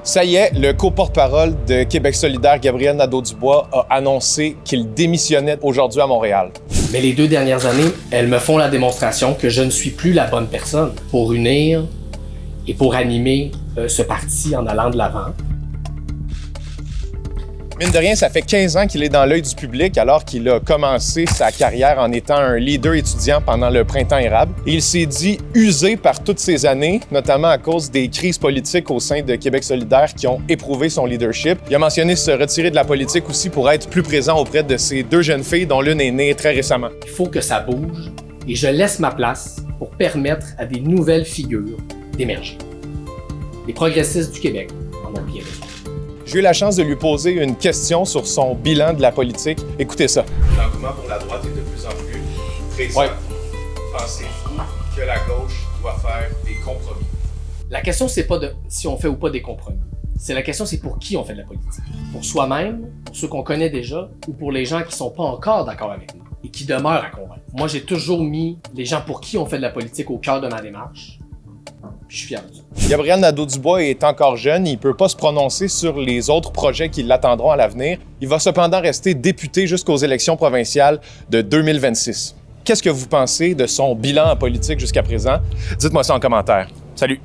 Ça y est, le co-porte-parole de Québec solidaire, Gabriel Nadeau-Dubois, a annoncé qu'il démissionnait aujourd'hui à Montréal. Mais les 2 dernières années, elles me font la démonstration que je ne suis plus la bonne personne pour unir et pour animer ce parti en allant de l'avant. Mine de rien, ça fait 15 ans qu'il est dans l'œil du public alors qu'il a commencé sa carrière en étant un leader étudiant pendant le printemps érable. Et il s'est dit usé par toutes ces années, notamment à cause des crises politiques au sein de Québec solidaire qui ont éprouvé son leadership. Il a mentionné se retirer de la politique aussi pour être plus présent auprès de ses 2 jeunes filles dont l'une est née très récemment. Il faut que ça bouge et je laisse ma place pour permettre à des nouvelles figures d'émerger. Les progressistes du Québec en ont bien besoin. J'ai eu la chance de lui poser une question sur son bilan de la politique. Écoutez ça. L'engouement pour la droite est de plus en plus présent. Ouais. Pensez-vous que la gauche doit faire des compromis? La question, c'est pas de si on fait ou pas des compromis. La question, c'est pour qui on fait de la politique. Pour soi-même, pour ceux qu'on connaît déjà, ou pour les gens qui sont pas encore d'accord avec nous et qui demeurent à convaincre. Moi, j'ai toujours mis les gens pour qui on fait de la politique au cœur de ma démarche. Je suis fier de ça. Gabriel Nadeau-Dubois est encore jeune, il ne peut pas se prononcer sur les autres projets qui l'attendront à l'avenir. Il va cependant rester député jusqu'aux élections provinciales de 2026. Qu'est-ce que vous pensez de son bilan en politique jusqu'à présent? Dites-moi ça en commentaire. Salut!